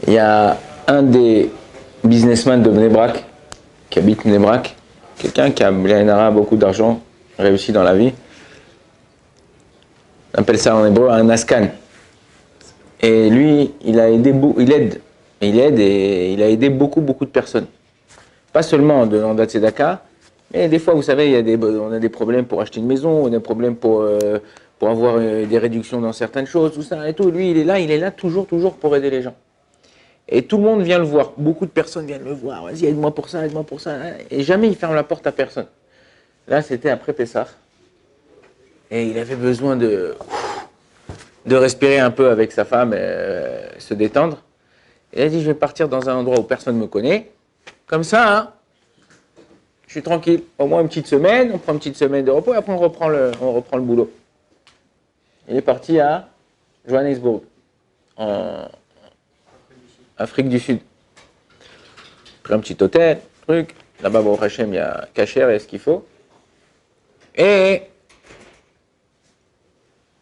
Il y a un des businessmen de Bnei Brak, qui habite Bnei Brak, quelqu'un qui a beaucoup d'argent, réussi dans la vie. On appelle ça en hébreu un askan. Et lui, il aide et il a aidé beaucoup de personnes. Pas seulement en date tzedaka, mais des fois, vous savez, on a des problèmes pour acheter une maison, on a des problèmes pour avoir des réductions dans certaines choses, tout ça et tout. Lui, il est là toujours pour aider les gens. Et tout le monde vient le voir. Beaucoup de personnes viennent le voir. Vas-y, aide-moi pour ça, aide-moi pour ça. Et jamais il ferme la porte à personne. Là, c'était après Pessah. Et il avait besoin de respirer un peu avec sa femme, se détendre. Et il a dit, je vais partir dans un endroit où personne ne me connaît. Comme ça, hein, je suis tranquille. Au moins une petite semaine, on prend une petite semaine de repos et après on reprend le boulot. Il est parti à Johannesburg, en Afrique du Sud. Pris un petit hôtel, truc. Là-bas, au Hachem, il y a cachère et ce qu'il faut. Et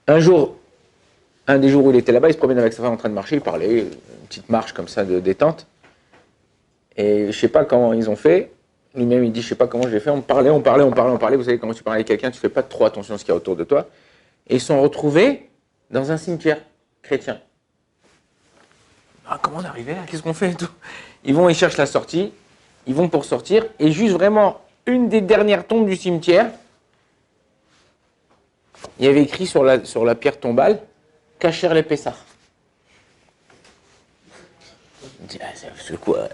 un des jours où il était là-bas, il se promène avec sa femme en train de marcher, il parlait, une petite marche comme ça de détente. Et je sais pas comment ils ont fait. Lui-même, il dit, je sais pas comment j'ai fait. On parlait. Vous savez, quand tu parles avec quelqu'un, tu fais pas trop attention à ce qu'il y a autour de toi. Et ils se sont retrouvés dans un cimetière chrétien. Ah, comment on est arrivé là? Qu'est-ce qu'on fait et tout? Ils cherchent la sortie. Ils vont pour sortir. Et juste vraiment, une des dernières tombes du cimetière, il y avait écrit sur la pierre tombale, Kacher les Pessah. C'est quoi?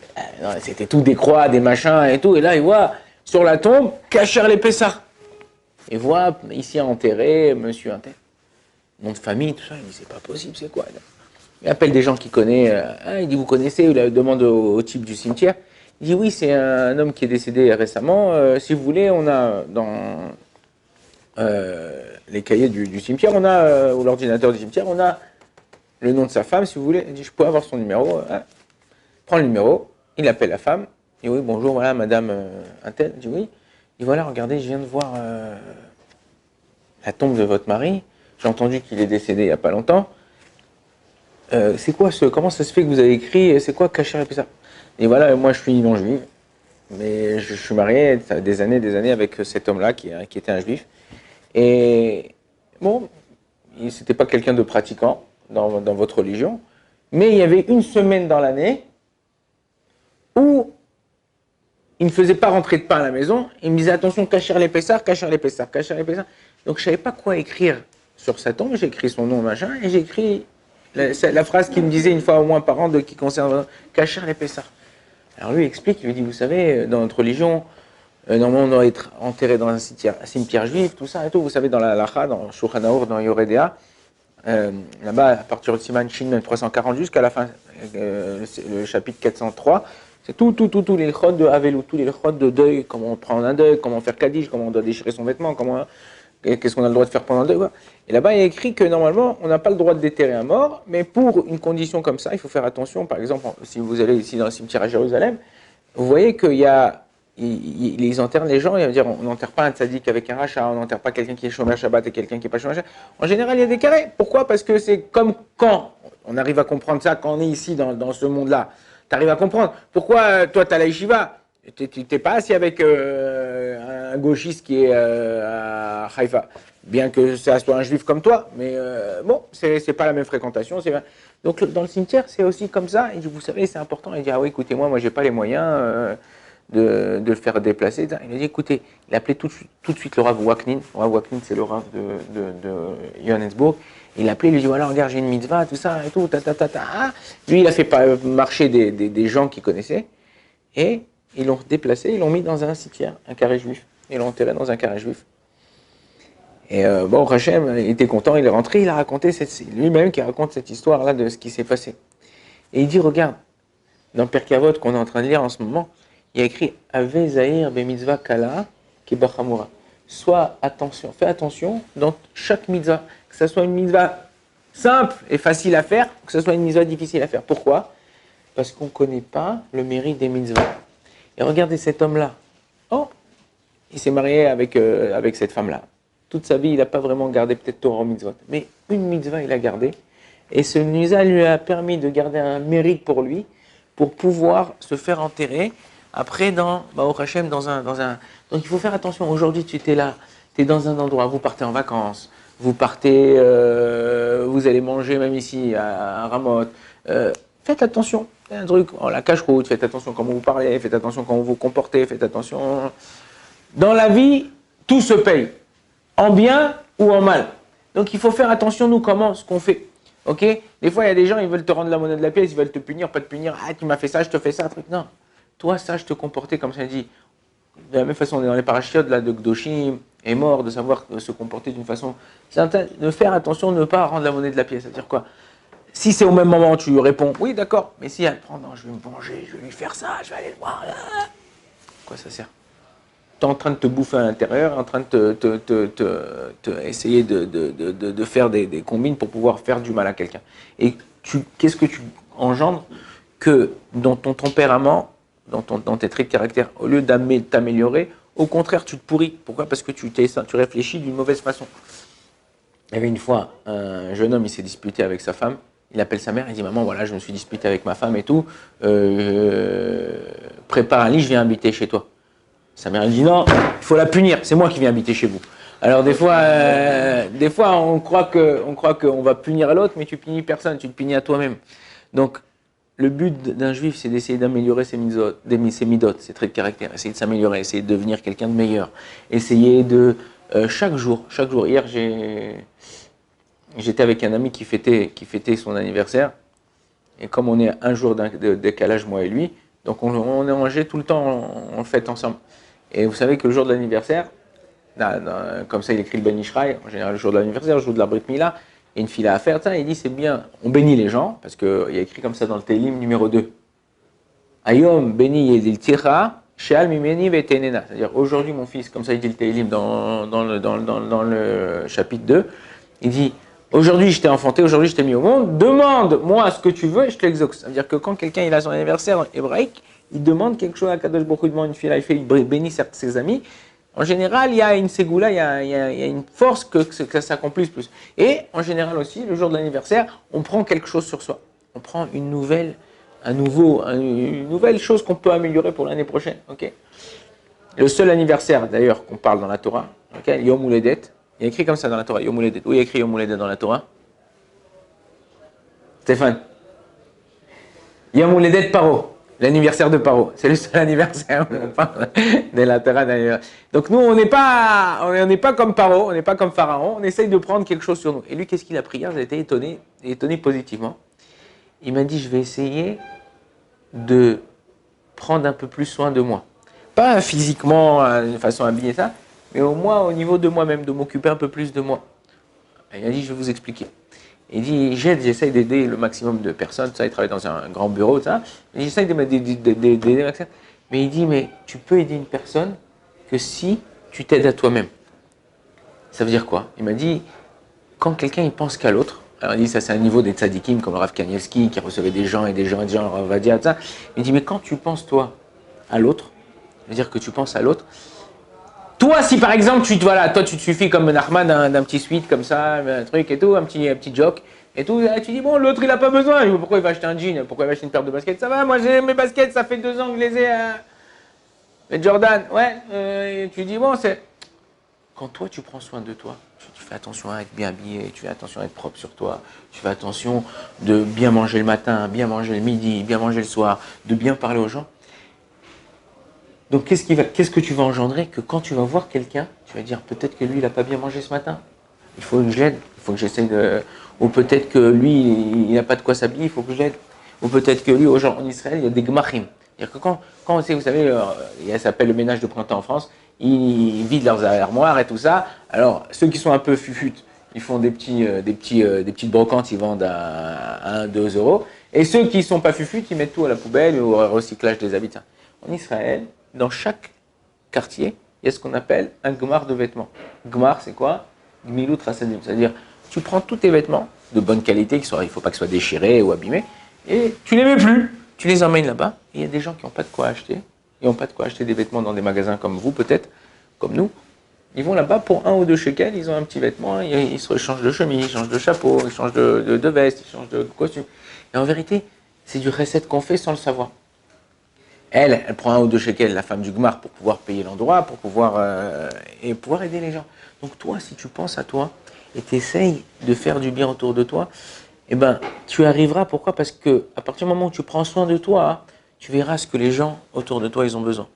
C'était tout des croix, des machins et tout. Et là, il voit sur la tombe, Kacher les Pessah. Il voit ici enterré, monsieur enterré. Nom de famille, tout ça. Il dit, c'est pas possible, c'est quoi? Il appelle des gens qu'il connaît. Il dit, vous connaissez? Il demande au type du cimetière. Il dit, oui, c'est un homme qui est décédé récemment. Si vous voulez, on a dans les cahiers du cimetière, on a, ou l'ordinateur du cimetière, on a le nom de sa femme, si vous voulez. Il dit, je peux avoir son numéro. Prend le numéro, il appelle la femme. Il dit, oui, bonjour, voilà, madame Intel. Il dit, oui. Il dit, voilà, regardez, je viens de voir la tombe de votre mari. J'ai entendu qu'il est décédé il n'y a pas longtemps. C'est quoi comment ça se fait que vous avez écrit, c'est quoi Kacher et Pessah? Et voilà, moi je suis non-juif, mais je suis marié des années avec cet homme-là qui était un juif. Et bon, c'était pas quelqu'un de pratiquant dans votre religion, mais il y avait une semaine dans l'année où il ne faisait pas rentrer de pain à la maison. Il me disait attention, Kacher les Pessah, Kacher les Pessah, Kacher les Pessah. Donc je savais pas quoi écrire sur sa tombe. J'ai écrit son nom, machin, et j'ai écrit la phrase qu'il me disait une fois au moins par an qui concerne Kacher les Pessah. Alors lui il explique, il lui dit, vous savez, dans notre religion, normalement on doit être enterré dans un cimetière juif, tout ça et tout. Vous savez, dans la Halacha, dans Shulchan Aruch, dans Yoredea, là-bas, à partir du Siman Shin 340 jusqu'à la fin, le chapitre 403, c'est tous les chod de Avelou, tous les chod de deuil, comment on prend un deuil, comment faire Kaddish, comment on doit déchirer son vêtement, qu'est-ce qu'on a le droit de faire pendant le deuil. Quoi. Et là-bas, il est écrit que normalement, on n'a pas le droit de déterrer un mort, mais pour une condition comme ça, il faut faire attention. Par exemple, si vous allez ici dans le cimetière à Jérusalem, vous voyez qu'il y a, ils enterrent les gens, ils vont dire, on n'enterre pas un tzaddik avec un rachat, on n'enterre pas quelqu'un qui est chômeur Shabbat et quelqu'un qui n'est pas chômeur Shabbat. En général, il y a des carrés. Pourquoi? Parce que c'est comme quand, on arrive à comprendre ça quand on est ici dans ce monde-là. Tu arrives à comprendre. Pourquoi toi, tu as la yeshiva? Tu n'es pas assis avec un gauchiste qui est à Haïfa. Bien que ça soit un juif comme toi, mais bon, c'est pas la même fréquentation. Donc dans le cimetière, c'est aussi comme ça. Et vous savez, c'est important. Il dit, ah oui, écoutez-moi, j'ai pas les moyens de le faire déplacer. Il a dit, écoutez, il a appelé tout de suite le Rav Waknin. Le Rav Waknin, c'est le Rav de Johannesburg. Il l'a appelé, il lui dit, voilà, regarde, j'ai une mitzvah, tout ça et tout, Lui, il a fait marcher des gens qu'il connaissait. Et ils l'ont déplacé, ils l'ont mis dans un cimetière, un carré juif. Ils l'ont enterré dans un carré juif. Et bon, Hachem, il était content, il est rentré, il a raconté, c'est lui-même qui raconte cette histoire-là de ce qui s'est passé. Et il dit, regarde, dans Pirkei Avot qu'on est en train de lire en ce moment, il y a écrit Ave Zahir be mitzvah kala ki bachamura. Sois attention, fais attention dans chaque mitzvah, que ce soit une mitzvah simple et facile à faire, que ce soit une mitzvah difficile à faire. Pourquoi? Parce qu'on ne connaît pas le mérite des mitzvahs. Et regardez cet homme-là. Oh, il s'est marié avec cette femme-là. Toute sa vie, il n'a pas vraiment gardé peut-être Torah mitzvot. Mais une mitzvah, il a gardé. Et ce nizar lui a permis de garder un mérite pour lui, pour pouvoir se faire enterrer après au Hachem, dans un. Donc il faut faire attention. Aujourd'hui, tu étais là, tu es dans un endroit, vous partez en vacances, vous partez, vous allez manger même ici à Ramoth. Faites attention. C'est un truc, la cache-route, faites attention comment vous parlez, faites attention comment vous vous comportez, faites attention. Dans la vie, tout se paye, en bien ou en mal. Donc il faut faire attention, nous, ce qu'on fait. Ok? Des fois, il y a des gens, ils veulent te rendre la monnaie de la pièce, ils veulent te punir, pas te punir. Ah, tu m'as fait ça, je te fais ça, un truc. Non. Toi, sache te comporter comme ça dit. De la même façon, on est dans les parachiotes là, de Gdoshim, est mort, de savoir se comporter d'une façon. De faire attention, de ne pas rendre la monnaie de la pièce. C'est-à-dire quoi? Si c'est au même moment, tu réponds, oui, d'accord, mais si elle prend, non, je vais me venger, je vais lui faire ça, je vais aller le voir. Quoi ça sert? Tu es en train de te bouffer à l'intérieur, en train de essayer de faire des combines pour pouvoir faire du mal à quelqu'un. Et qu'est-ce que tu engendres? Que dans ton tempérament, dans tes traits de caractère, au lieu de t'améliorer, au contraire, tu te pourris. Pourquoi? Parce que tu réfléchis d'une mauvaise façon. Il y avait une fois, un jeune homme, il s'est disputé avec sa femme. Il appelle sa mère, il dit « Maman, voilà, je me suis disputé avec ma femme et tout. Prépare un lit, je viens habiter chez toi. » Sa mère, elle dit « Non, il faut la punir, c'est moi qui viens habiter chez vous. » Alors des fois, on croit qu'on va punir l'autre, mais tu punis personne, tu te punis à toi-même. Donc, le but d'un juif, c'est d'essayer d'améliorer ses midotes, ses traits de caractère, essayer de s'améliorer, essayer de devenir quelqu'un de meilleur. Essayer de, chaque jour, hier j'étais avec un ami qui fêtait son anniversaire, et comme on est à un jour de décalage, moi et lui, donc on est rangé tout le temps, on le fête ensemble. Et vous savez que le jour de l'anniversaire, comme ça il écrit le Ben Ishraï, en général le jour de l'anniversaire, le jour de la Brit Mila, il y a une fila à faire, il dit c'est bien, on bénit les gens, parce qu'il y a écrit comme ça dans le Télim numéro 2. Ayom béni yedil tira, sheal mimeni vetenena. C'est-à-dire aujourd'hui mon fils, comme ça il dit le Télim dans le chapitre 2, il dit aujourd'hui je t'ai enfanté, aujourd'hui je t'ai mis au monde, demande-moi ce que tu veux et je te l'exauce. C'est-à-dire que quand quelqu'un il a son anniversaire hébraïque, il demande quelque chose à Kadosh Baruch Hu, il demande une fila, il bénit ses amis. En général, il y a une ségoula, il y a une force que ça s'accomplisse plus. Et en général aussi, le jour de l'anniversaire, on prend quelque chose sur soi. On prend une nouvelle chose qu'on peut améliorer pour l'année prochaine. Okay, le seul anniversaire d'ailleurs qu'on parle dans la Torah, okay, Yom Uledet, il y a écrit comme ça dans la Torah, Yom Uledet. Où il y a écrit Yom Uledet dans la Torah? Stéphane? Yom Uledet Paro. L'anniversaire de Paro, c'est le seul anniversaire où on parle de la Torah d'anniversaire. Donc nous, on n'est pas comme Paro, on n'est pas comme Pharaon, on essaye de prendre quelque chose sur nous. Et lui, qu'est-ce qu'il a pris hier? J'ai été étonné positivement. Il m'a dit, je vais essayer de prendre un peu plus soin de moi. Pas physiquement, d'une façon habillée ça, mais au moins au niveau de moi-même, de m'occuper un peu plus de moi. Et il a dit, je vais vous expliquer. Il dit, j'essaye d'aider le maximum de personnes, ça, il travaille dans un grand bureau, ça. J'essaye d'aider le maximum. Mais il dit, mais tu peux aider une personne que si tu t'aides à toi-même. Ça veut dire quoi? Il m'a dit, quand quelqu'un il pense qu'à l'autre, alors il dit, ça c'est un niveau des tzadikim comme Rav Kanievski qui recevait des gens, Rav Vadia, ça. Il dit, mais quand tu penses toi à l'autre, ça veut dire que tu penses à l'autre. Toi, si par exemple, toi tu te suffis comme Nachman d'un petit suite comme ça, un truc et tout, un petit joke et tout, tu dis bon, l'autre il a pas besoin, pourquoi il va acheter un jean, pourquoi il va acheter une paire de baskets? Ça va, moi j'ai mes baskets, ça fait 2 ans que je les ai les Jordan, ouais, tu dis bon, c'est. Quand toi tu prends soin de toi, tu fais attention à être bien habillé, tu fais attention à être propre sur toi, tu fais attention de bien manger le matin, bien manger le midi, bien manger le soir, de bien parler aux gens. Donc qu'est-ce que tu vas engendrer? Que quand tu vas voir quelqu'un, tu vas dire peut-être que lui il n'a pas bien mangé ce matin. Il faut que je l'aide, il faut que j'essaye de. Ou peut-être que lui il n'a pas de quoi s'habiller, il faut que je l'aide. Ou peut-être que lui, en Israël, il y a des gmachim. C'est-à-dire que quand vous savez, ça s'appelle le ménage de printemps en France, ils vident leurs armoires et tout ça. Alors ceux qui sont un peu fufutes, ils font des petites brocantes, ils vendent à 1, 2 euros. Et ceux qui ne sont pas fufutes, ils mettent tout à la poubelle ou au recyclage des habits. En Israël, dans chaque quartier, il y a ce qu'on appelle un gmar de vêtements. Gmar, c'est quoi? Gmilut Rasadim. C'est-à-dire, tu prends tous tes vêtements de bonne qualité, il ne faut pas qu'ils soient déchirés ou abîmés, et tu les mets plus. Tu les emmènes là-bas, et il y a des gens qui n'ont pas de quoi acheter. Ils n'ont pas de quoi acheter des vêtements dans des magasins comme vous, peut-être, comme nous. Ils vont là-bas pour 1 ou 2 shekels, ils ont un petit vêtement, ils se changent de chemise, ils changent de chapeau, ils changent de veste, ils changent de costume. Et en vérité, c'est du recette qu'on fait sans le savoir. Elle prend 1 ou 2 shekels, la femme du Gmar, pour pouvoir payer l'endroit, pour pouvoir, et pouvoir aider les gens. Donc toi, si tu penses à toi et tu essayes de faire du bien autour de toi, eh ben, tu arriveras. Pourquoi? Parce que à partir du moment où tu prends soin de toi, tu verras ce que les gens autour de toi ils ont besoin.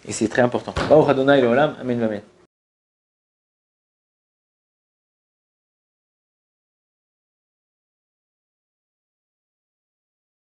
Et c'est très important. Baruch Adonai Leolam, Amen, Amen.